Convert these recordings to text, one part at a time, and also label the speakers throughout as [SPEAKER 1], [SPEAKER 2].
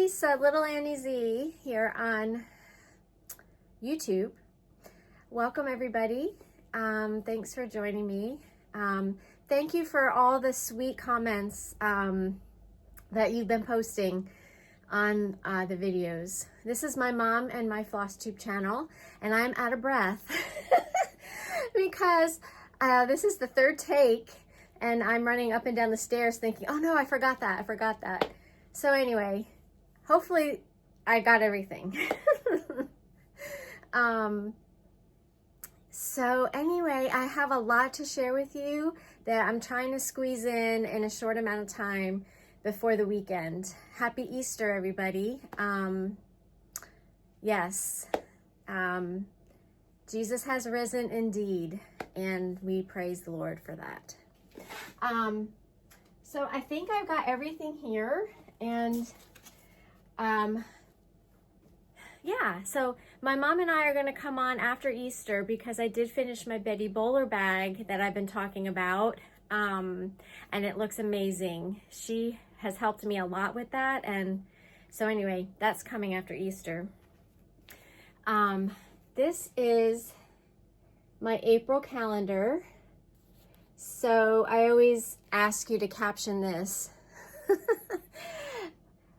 [SPEAKER 1] Lisa, Little Annie Z here on YouTube. Welcome everybody. Thanks for joining me. Thank you for all the sweet comments that you've been posting on the videos. This is my mom and my Flosstube channel, and I'm out of breath because this is the third take and I'm running up and down the stairs thinking, oh no, I forgot that. So anyway, hopefully I got everything. So anyway, I have a lot to share with you that I'm trying to squeeze in a short amount of time before the weekend. Happy Easter, everybody. Yes, Jesus has risen indeed, and we praise the Lord for that. So I think I've got everything here, and yeah, so my mom and I are going to come on after Easter because I did finish my Betty Bowler bag that I've been talking about, and it looks amazing. She has helped me a lot with that, and so anyway, that's coming after Easter. This is my April calendar, so I always ask you to caption this.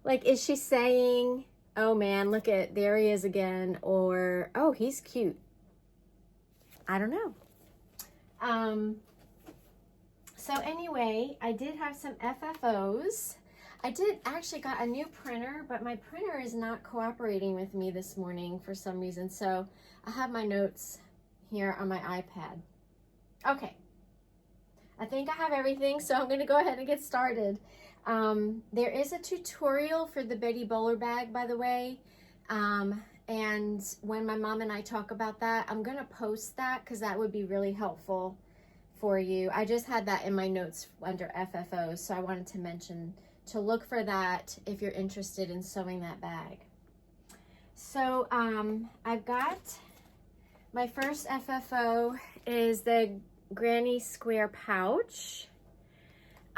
[SPEAKER 1] Like, is she saying, oh man, look at, there he is again, or, oh, he's cute? I don't know. So anyway, I did have some FFOs. I did actually got a new printer, but my printer is not cooperating with me this morning for some reason. So I have my notes here on my iPad. Okay. I think I have everything, so I'm gonna go ahead and get started. There is a tutorial for the Betty Bowler bag, by the way. And when my mom and I talk about that, I'm gonna post that because that would be really helpful for you. I just had that in my notes under FFOs, so I wanted to mention to look for that if you're interested in sewing that bag. So I've got my first FFO is the Granny Square pouch.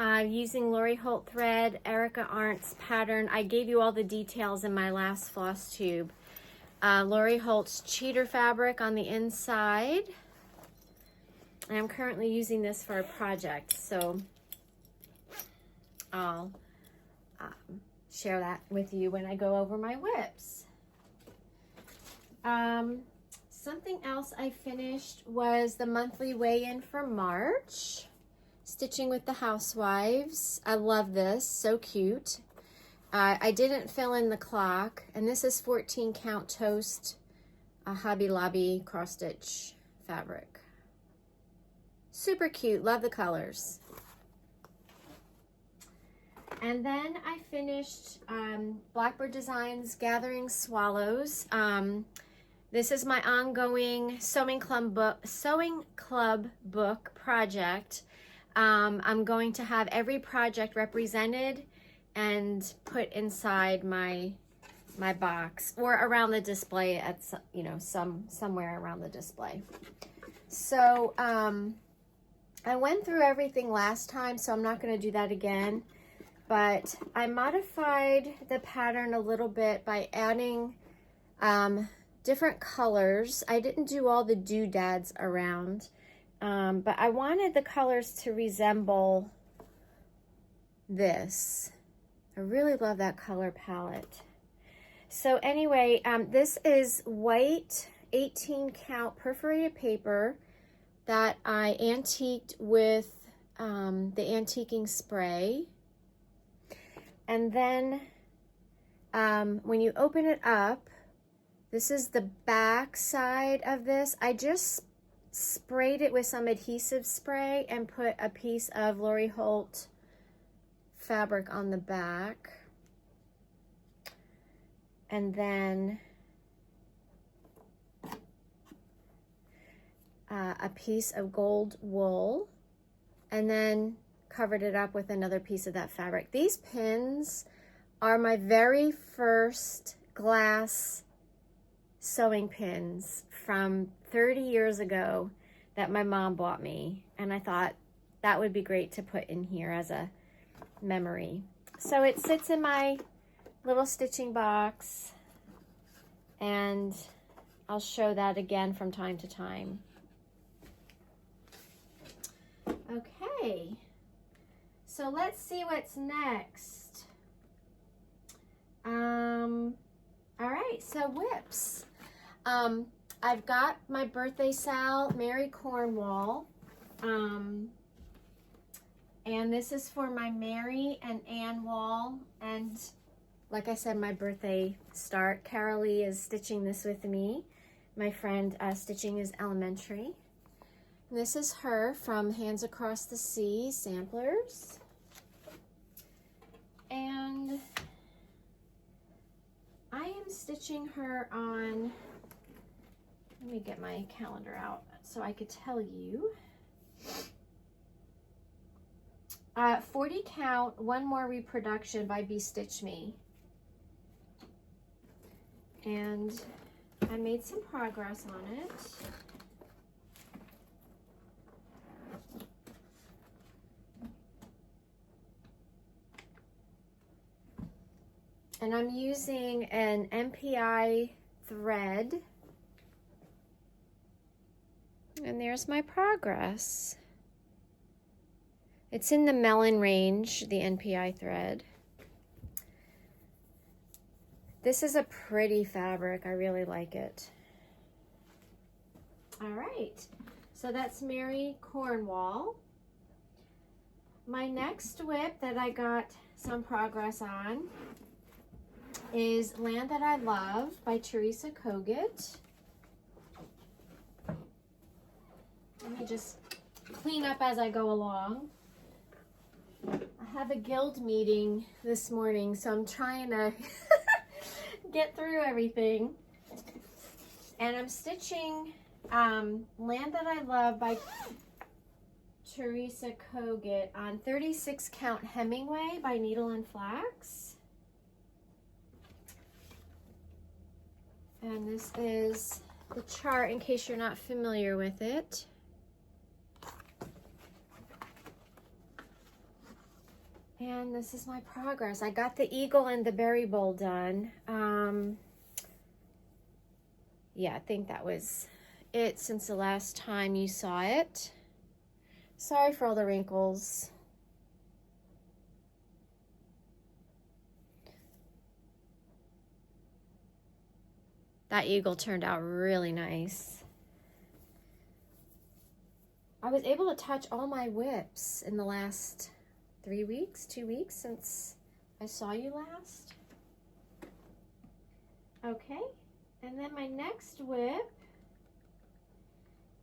[SPEAKER 1] Using Lori Holt thread, Erica Arndt's pattern. I gave you all the details in my last Flosstube. Lori Holt's cheater fabric on the inside. And I'm currently using this for a project, so I'll share that with you when I go over my whips. Something else I finished was the monthly weigh-in for March. Stitching with the Housewives. I love this, so cute. I didn't fill in the clock, and this is 14 count toast, a Hobby Lobby cross stitch fabric. Super cute, love the colors. And then I finished Blackbird Designs Gathering Swallows. This is my ongoing sewing club book project. I'm going to have every project represented and put inside my box or around the display at somewhere around the display. So I went through everything last time, so I'm not going to do that again. But I modified the pattern a little bit by adding different colors. I didn't do all the doodads around. But I wanted the colors to resemble this. I really love that color palette. So anyway, this is white 18 count perforated paper that I antiqued with the antiquing spray. And then when you open it up, this is the back side of this. I just sprayed it with some adhesive spray and put a piece of Lori Holt fabric on the back. And then a piece of gold wool, and then covered it up with another piece of that fabric. These pins are my very first glass sewing pins from 30 years ago that my mom bought me, and I thought that would be great to put in here as a memory. So it sits in my little stitching box, and I'll show that again from time to time. Okay, so let's see what's next. All right, so whips. I've got my birthday Sal, Mary Cornwall. And this is for my Mary and Ann Wall. And like I said, my birthday start. Carolee is stitching this with me. My friend stitching is elementary. And this is her from Hands Across the Sea samplers. And I am stitching her on, let me get my calendar out so I could tell you. 40 count, one more reproduction by Be Stitch Me. And I made some progress on it. And I'm using an MPI thread. And there's my progress. It's in the melon range, the NPI thread. This is a pretty fabric. I really like it. All right, so that's Mary Cornwall. My next whip that I got some progress on is Land That I Love by Teresa Kogut. Let me just clean up as I go along. I have a guild meeting this morning, so I'm trying to get through everything. And I'm stitching Land That I Love by Teresa Kogut on 36 count Hemingway by Needle and Flax. And this is the chart in case you're not familiar with it. And this is my progress. I got the eagle and the berry bowl done. Yeah, I think that was it since the last time you saw it. Sorry for all the wrinkles. That eagle turned out really nice. I was able to touch all my whips in the last 3 weeks, 2 weeks since I saw you last. Okay, and then my next whip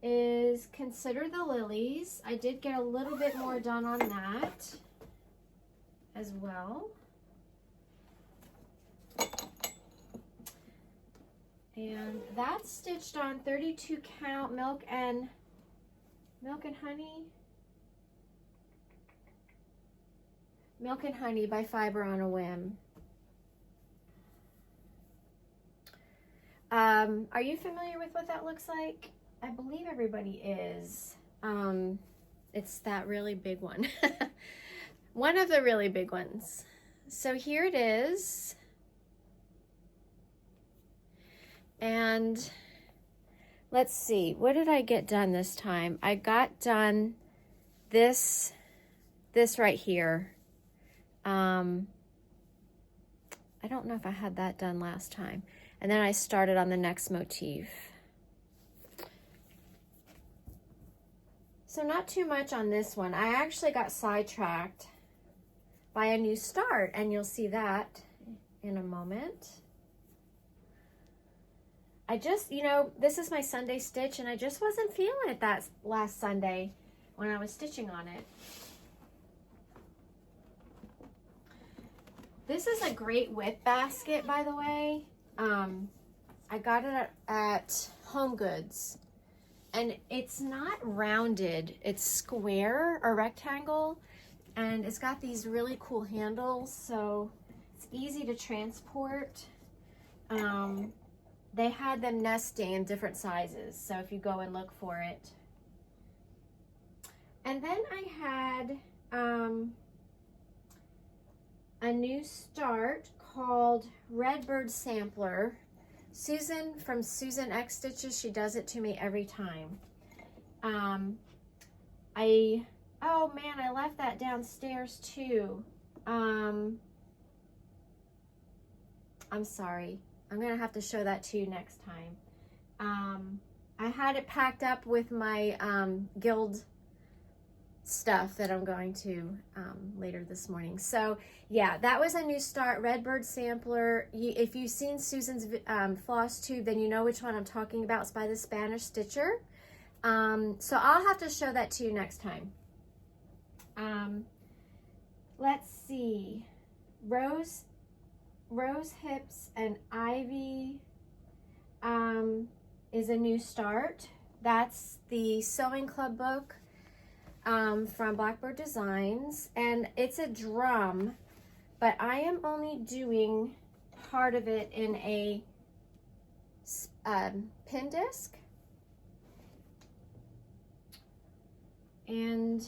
[SPEAKER 1] is Consider the Lilies. I did get a little bit more done on that as well. And that's stitched on 32 count Milk and Honey. Milk and Honey by Fiber on a Whim. Are you familiar with what that looks like? I believe everybody is. It's that really big one. One of the really big ones. So here it is. And let's see, what did I get done this time? I got done this right here. I don't know if I had that done last time. And then I started on the next motif. So not too much on this one. I actually got sidetracked by a new start, and you'll see that in a moment. I just, this is my Sunday stitch, and I just wasn't feeling it that last Sunday when I was stitching on it. This is a great whip basket, by the way. I got it at Home Goods, and it's not rounded. It's square or rectangle, and it's got these really cool handles, so it's easy to transport. They had them nesting in different sizes, so if you go and look for it. And then I had a new start called Redbird Sampler. Susan from Susan X Stitches, she does it to me every time. Oh man, I left that downstairs too. I'm sorry. I'm gonna have to show that to you next time. I had it packed up with my guild stuff that I'm going to later this morning. So yeah, that was a new start, Redbird Sampler. If you've seen Susan's Flosstube, then you know which one I'm talking about. It's by the Spanish Stitcher. So I'll have to show that to you next time. Let's see, Rose Hips and Ivy is a new start. That's the Sewing Club book from Blackbird Designs, and it's a drum, but I am only doing part of it in a pin disc. And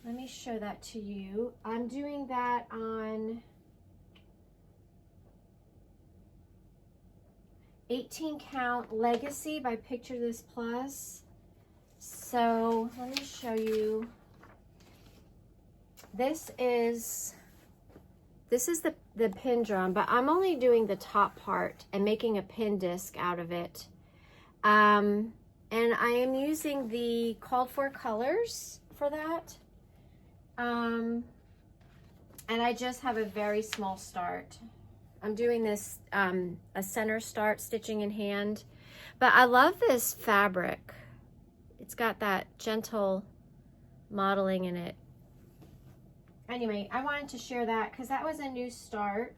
[SPEAKER 1] let me show that to you. I'm doing that on 18 count Legacy by Picture This Plus. So let me show you. This is the pin drum, but I'm only doing the top part and making a pin disc out of it. And I am using the called for colors for that. And I just have a very small start. I'm doing this a center start stitching in hand, but I love this fabric. It's got that gentle modeling in it. Anyway, I wanted to share that because that was a new start.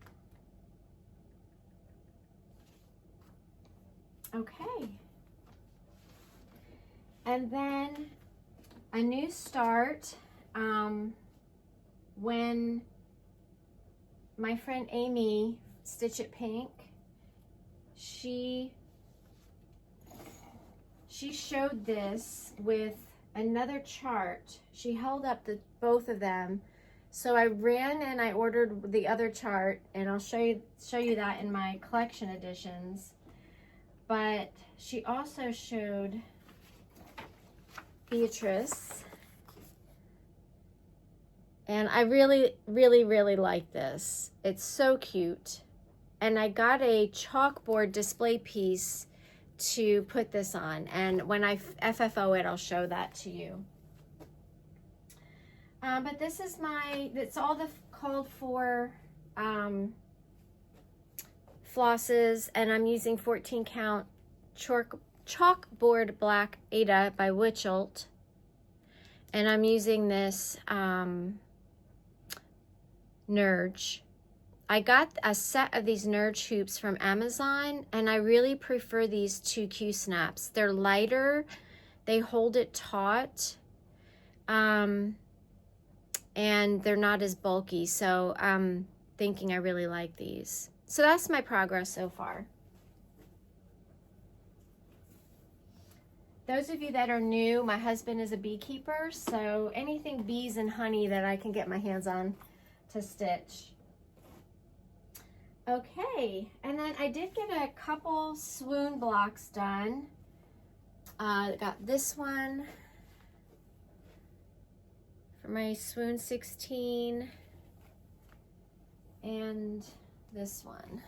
[SPEAKER 1] Okay. And then a new start when my friend Amy, Stitch It Pink, she showed this with another chart. She held up both of them. So I ran and I ordered the other chart, and I'll show you that in my collection editions. But she also showed Beatrice, and I really like this. It's so cute, and I got a chalkboard display piece to put this on, and when I FFO it, I'll show that to you. But this is it's all the called for flosses, and I'm using 14 count chalkboard black Ada by Witchelt, and I'm using this Nerge. I got a set of these Nerge hoops from Amazon, and I really prefer these 2Q snaps. They're lighter, they hold it taut, and they're not as bulky, so I'm thinking I really like these. So that's my progress so far. Those of you that are new, my husband is a beekeeper, so anything bees and honey that I can get my hands on to stitch. Okay, and then I did get a couple swoon blocks done. Got this one for my swoon 16, and this one.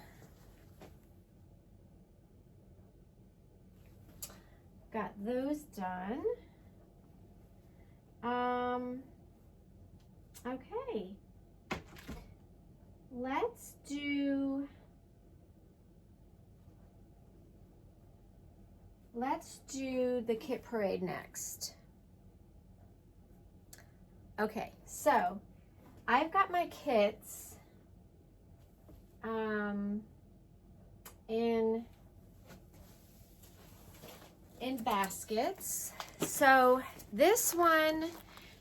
[SPEAKER 1] Got those done. Okay. Let's do the kit parade next. Okay, so I've got my kits in baskets. So this one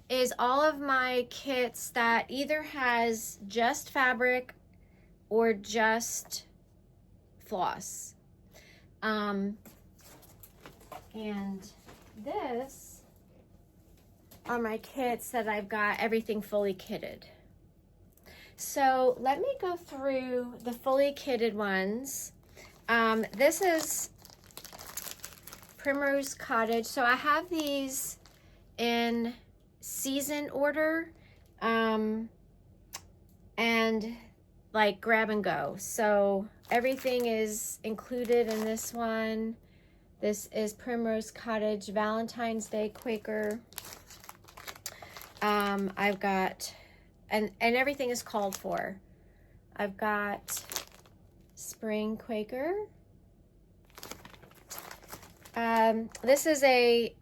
[SPEAKER 1] is all of my kits that either has just fabric or just floss. And this are my kits that I've got everything fully kitted. So let me go through the fully kitted ones. This is Primrose Cottage. So I have these in season order, and like grab and go. So everything is included in this one. This is Primrose Cottage Valentine's Day Quaker. I've got, and everything is called for. I've got Spring Quaker. This is a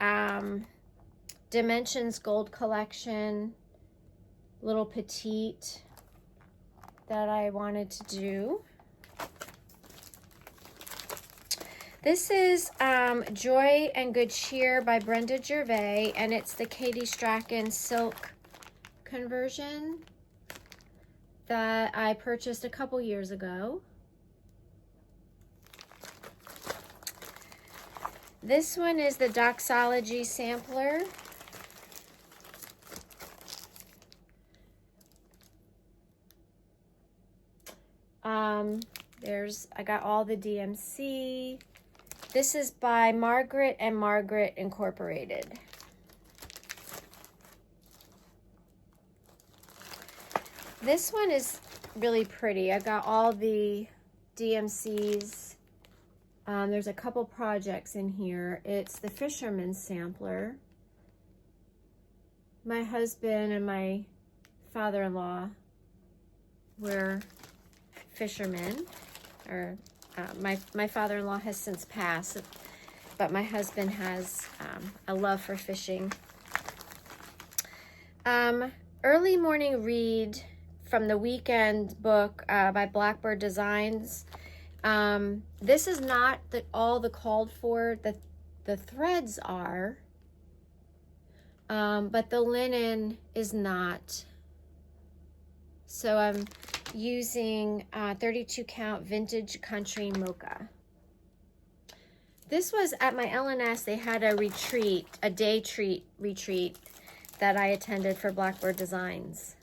[SPEAKER 1] Dimensions Gold Collection, little petite that I wanted to do. This is Joy and Good Cheer by Brenda Gervais, and it's the Katie Strachan silk conversion that I purchased a couple years ago. This one is the Doxology sampler. I got all the DMC. This is by Margaret and Margaret Incorporated. This one is really pretty. I got all the DMCs. There's a couple projects in here. It's the Fisherman's Sampler. My husband and my father-in-law were fishermen, or my father-in-law has since passed, but my husband has a love for fishing. Early morning read from the weekend book by Blackbird Designs. This is not all the called for. The threads are, but the linen is not. So I'm using 32 count vintage country mocha. This was at my LNS. They had a retreat, a day retreat that I attended for Blackbird Designs.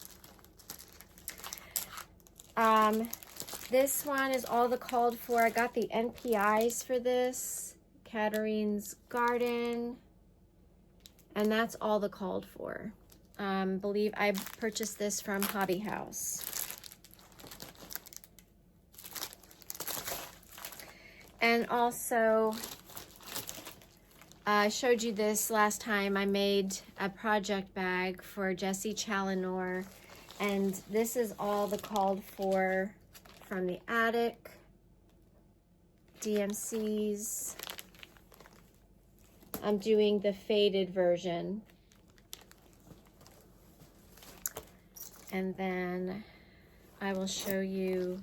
[SPEAKER 1] This one is all the called for. I got the NPIs for this, Katarine's Garden, and that's all the called for. Believe I purchased this from Hobby House. And also, I showed you this last time. I made a project bag for Jessie Challenor, and this is all the called for from the attic, DMCs. I'm doing the faded version. And then I will show you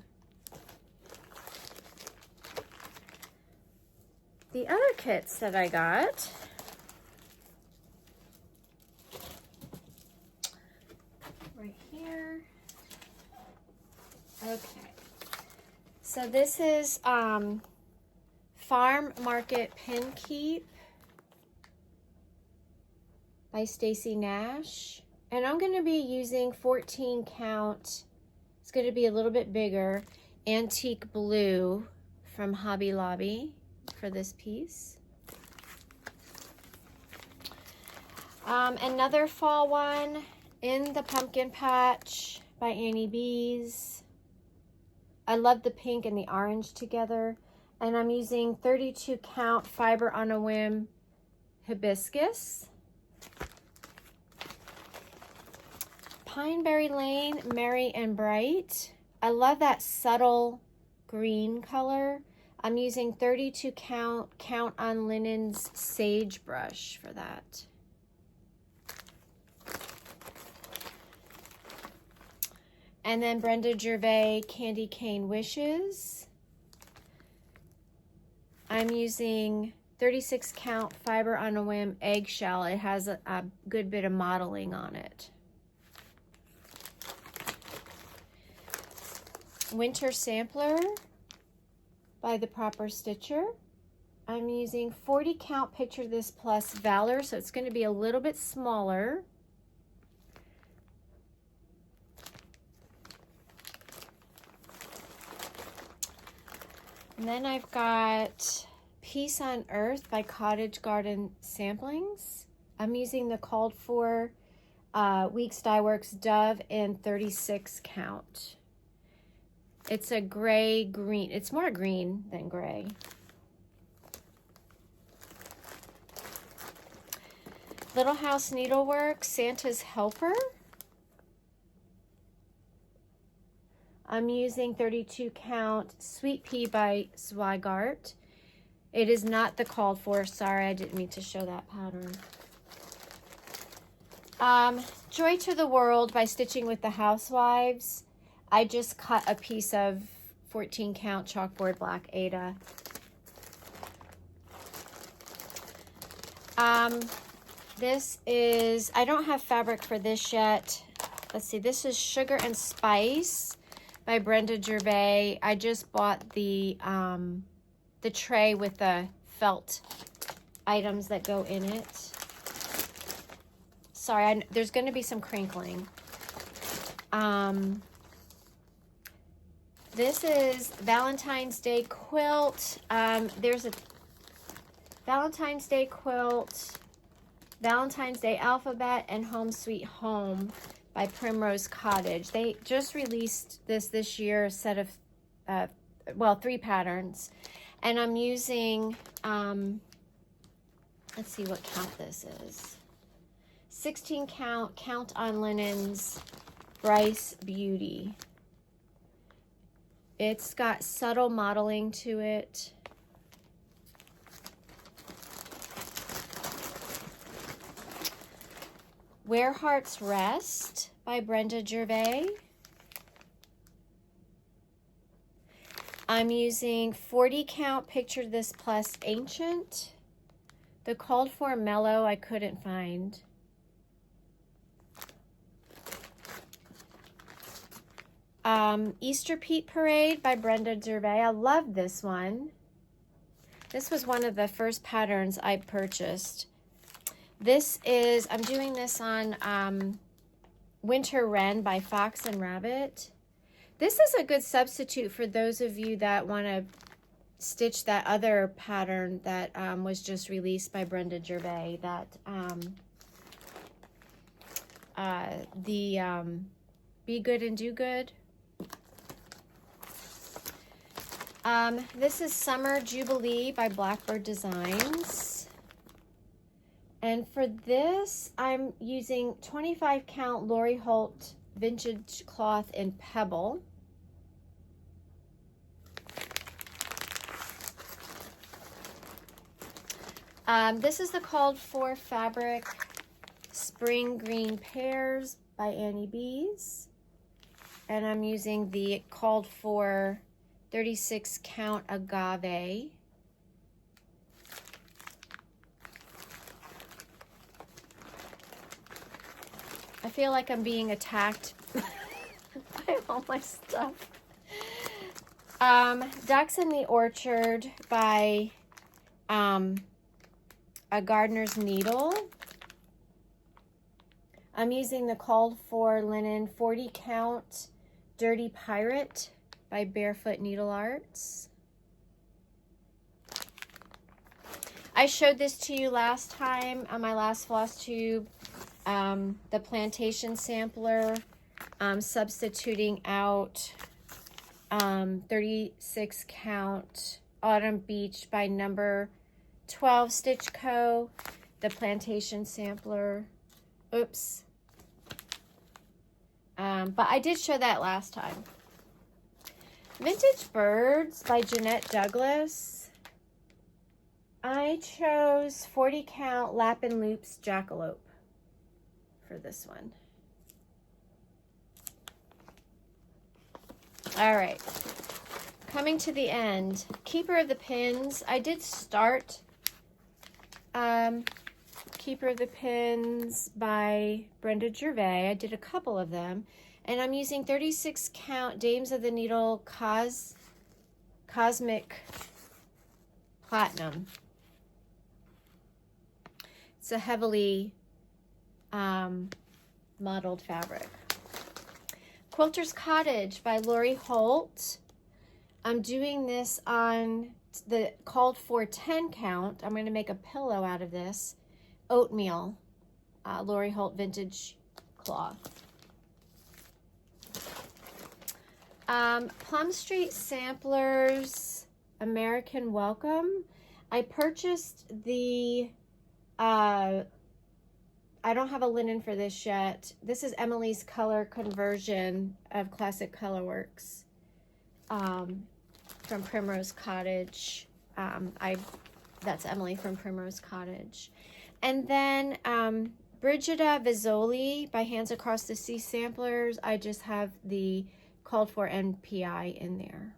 [SPEAKER 1] the other kits that I got. Right here. Okay. So this is Farm Market Pin Keep by Stacy Nash. And I'm going to be using 14 count. It's going to be a little bit bigger. Antique Blue from Hobby Lobby for this piece. Another fall one, In the Pumpkin Patch by Annie Bees. I love the pink and the orange together. And I'm using 32 count Fiber on a Whim Hibiscus. Pineberry Lane, Merry and Bright. I love that subtle green color. I'm using 32 count on Linen's Sage Brush for that. And then Brenda Gervais Candy Cane Wishes. I'm using 36 count Fiber on a Whim Eggshell. It has a good bit of modeling on it. Winter Sampler by The Proper Stitcher. I'm using 40 count Picture This Plus Valor, so it's going to be a little bit smaller. And then I've got Peace on Earth by Cottage Garden Samplings. I'm using the called for Weeks Dye Works Dove in 36 count. It's a gray green. It's more green than gray. Little House Needlework, Santa's Helper. I'm using 32 count Sweet Pea by Zweigart. It is not the called for. Sorry, I didn't mean to show that pattern. Joy to the World by Stitching with the Housewives. I just cut a piece of 14 count chalkboard black Ada. This is, I don't have fabric for this yet. Let's see, this is Sugar and Spice by Brenda Gervais. I just bought the tray with the felt items that go in it. Sorry, there's going to be some crinkling. This is Valentine's Day Quilt. There's a Valentine's Day Quilt, Valentine's Day Alphabet, and Home Sweet Home by Primrose Cottage. They just released this year, a set of, 3 patterns. And I'm using, let's see what count this is. 16 count, Count on Linens, Bryce Beauty. It's got subtle modeling to it. Where Hearts Rest by Brenda Gervais. I'm using 40 count Picture This Plus Ancient. The called for Mellow I couldn't find. Easter Peat Parade by Brenda Gervais. I love this one. This was one of the first patterns I purchased. This is, I'm doing this on Winter Wren by Fox and Rabbit. This is a good substitute for those of you that want to stitch that other pattern that was just released by Brenda Gervais. That Be Good and Do Good. This is Summer Jubilee by Blackbird Designs. And for this, I'm using 25 count Lori Holt Vintage Cloth in Pebble. This is the called for fabric Spring Green Pears by Annie Bees. And I'm using the called for 36 count Agave. I feel like I'm being attacked by all my stuff. Ducks in the Orchard by A Gardener's Needle. I'm using the called for linen 40 count Dirty Pirate by Barefoot Needle Arts. I showed this to you last time on my last Flosstube, the Plantation Sampler, substituting out 36 count Autumn Beach by Number 12 Stitch Co., the Plantation Sampler. Oops. But I did show that last time. Vintage Birds by Jeanette Douglas. I chose 40 count Lap and Loops Jackalope for this one. All right, coming to the end. Keeper of the Pins. I did start Keeper of the Pins by Brenda Gervais. I did a couple of them. And I'm using 36 count Dames of the Needle Cosmic Platinum. It's a heavily modeled fabric. Quilter's Cottage by Lori Holt. I'm doing this on the called for 10 count. I'm going to make a pillow out of this. Oatmeal, Lori Holt vintage cloth. Plum Street Samplers American Welcome. I purchased the, I don't have a linen for this yet. This is Emily's color conversion of Classic Colorworks from Primrose Cottage. That's Emily from Primrose Cottage. And then Brigida Vizzoli by Hands Across the Sea Samplers. I just have the called for NPI in there.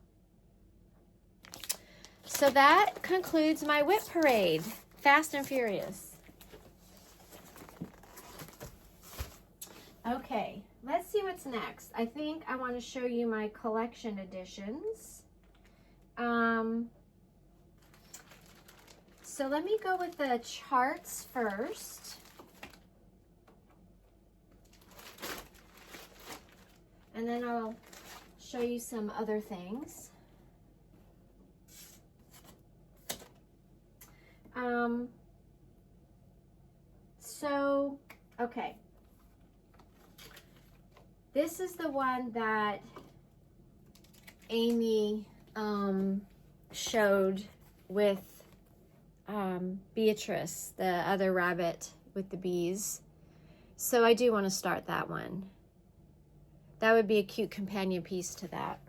[SPEAKER 1] So that concludes my whip parade. Fast and furious. Okay, let's see what's next. I think I want to show you my collection editions. So let me go with the charts first. And then I'll show you some other things. Okay. This is the one that Amy showed with Beatrice, the other rabbit with the bees. So I do want to start that one. That would be a cute companion piece to that.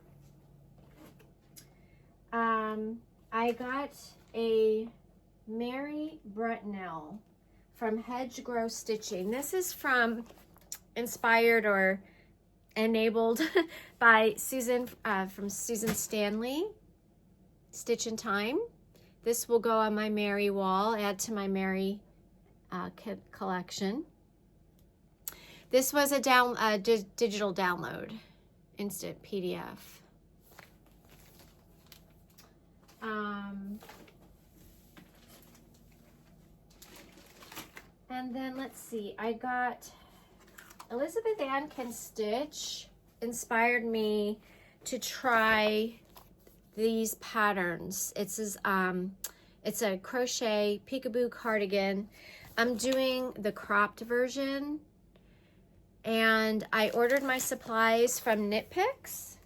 [SPEAKER 1] I got a Mary Bretnell from Hedgegrow Stitching. This is inspired or enabled by Susan, from Susan Stanley, Stitch in Time. This will go on my Mary wall, add to my Mary collection. This was a digital download, instant PDF. And then let's see, I got Elizabeth Ann Can Stitch inspired me to try these patterns. It's a crochet peekaboo cardigan. I'm doing the cropped version, and I ordered my supplies from Knit Picks.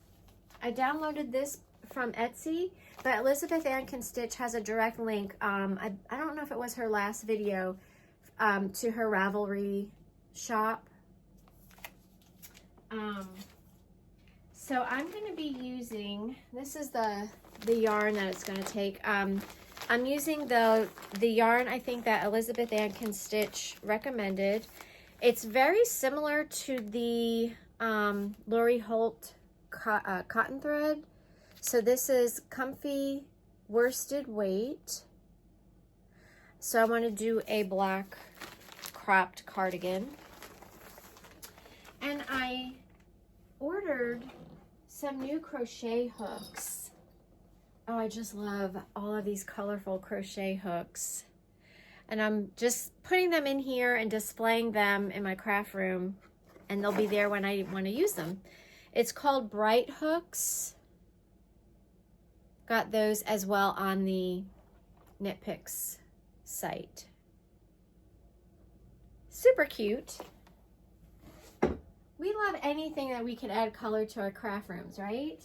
[SPEAKER 1] I downloaded this from Etsy, but Elizabeth Ann Can Stitch has a direct link. I don't know if it was her last video, to her Ravelry shop. So I'm going to be using, this is the yarn that it's going to take. I'm using the yarn, I think, that Elizabeth Ann Can Stitch recommended. It's very similar to the Lori Holt cotton thread. So this is comfy worsted weight. So I want to do a black cropped cardigan. And I ordered some new crochet hooks. Oh, I just love all of these colorful crochet hooks. And I'm just putting them in here and displaying them in my craft room, and they'll be there when I want to use them. It's called Bright Hooks. Got those as well on the Knit Picks site. Super cute. We love anything that we can add color to our craft rooms, right?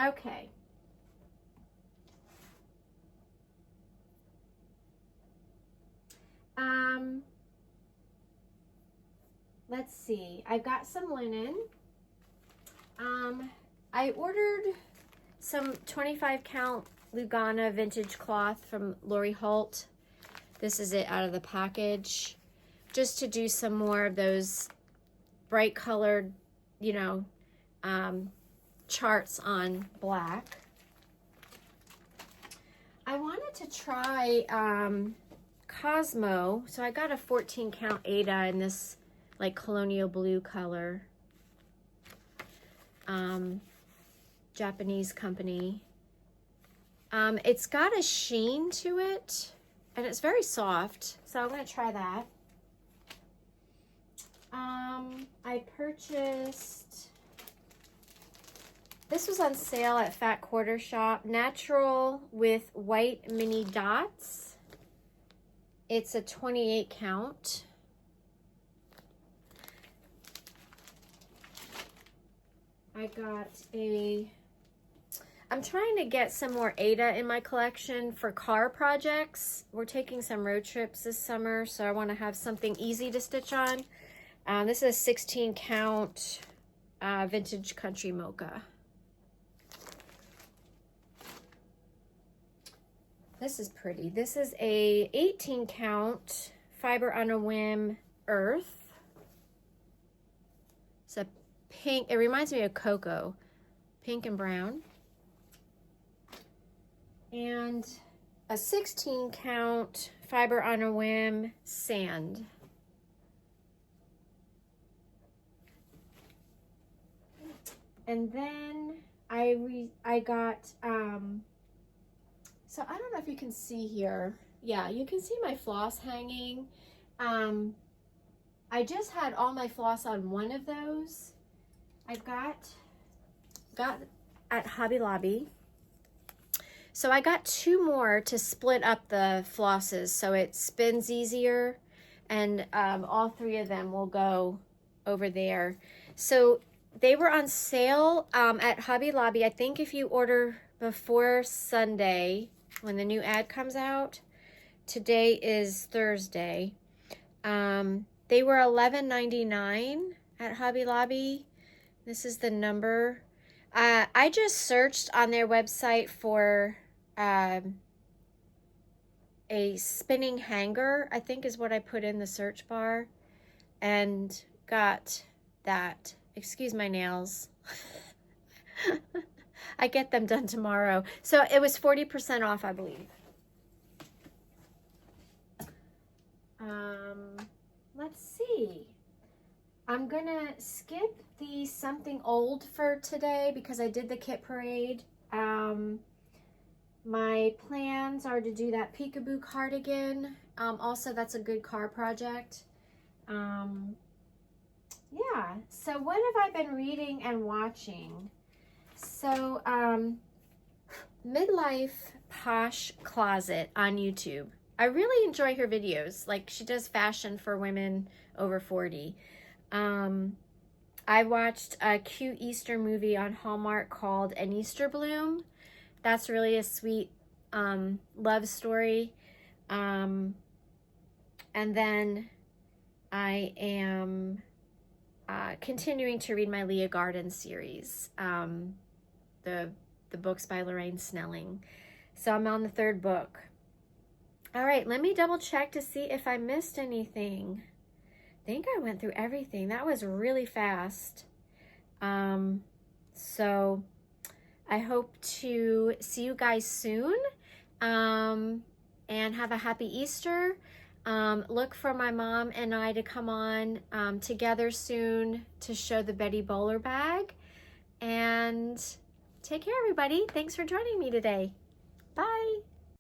[SPEAKER 1] Okay. Let's see. I've got some linen. I ordered some 25 count Lugana vintage cloth from Lori Holt. This is it out of the package. Just to do some more of those bright colored, you know, charts on black. I wanted to try Cosmo, so I got a 14 count Ada in this like colonial blue color. Japanese company. It's got a sheen to it, and it's very soft, so I'm going to try that. I purchased This was on sale at Fat Quarter Shop. Natural with white mini dots. It's a 28 count. I got I'm trying to get some more Ada in my collection for car projects. We're taking some road trips this summer, so I want to have something easy to stitch on. This is a 16 count vintage country mocha. This is pretty. This is a 18 count fiber on a whim earth. It's a pink, it reminds me of cocoa, pink and brown. And a 16 count fiber on a whim sand. And then I got, so I don't know if you can see here. Yeah, you can see my floss hanging. I just had all my floss on one of those. I got at Hobby Lobby. So I got two more to split up the flosses so it spins easier, and all three of them will go over there. So they were on sale at Hobby Lobby. I think if you order before Sunday, when the new ad comes out, today is Thursday, they were $11.99 at Hobby Lobby. This is the number. I just searched on their website for a spinning hanger, I think is what I put in the search bar, and got that. Excuse my nails. I get them done tomorrow. So it was 40% off, I believe. Let's see. I'm gonna skip the something old for today because I did the kit parade. My plans are to do that peekaboo cardigan. Also, that's a good car project. Yeah, so what have I been reading and watching? So, Midlife Posh Closet on YouTube. I really enjoy her videos. Like, she does fashion for women over 40. I watched a cute Easter movie on Hallmark called An Easter Bloom. That's really a sweet love story. And then I am continuing to read my Leah Garden series, the books by Lorraine Snelling. So I'm on the third book. All right, let me double check to see if I missed anything. I think I went through everything. That was really fast. So I hope to see you guys soon, and have a happy Easter. Look for my mom and I to come on together soon to show the Betty Bowler bag. And take care, everybody. Thanks for joining me today. Bye.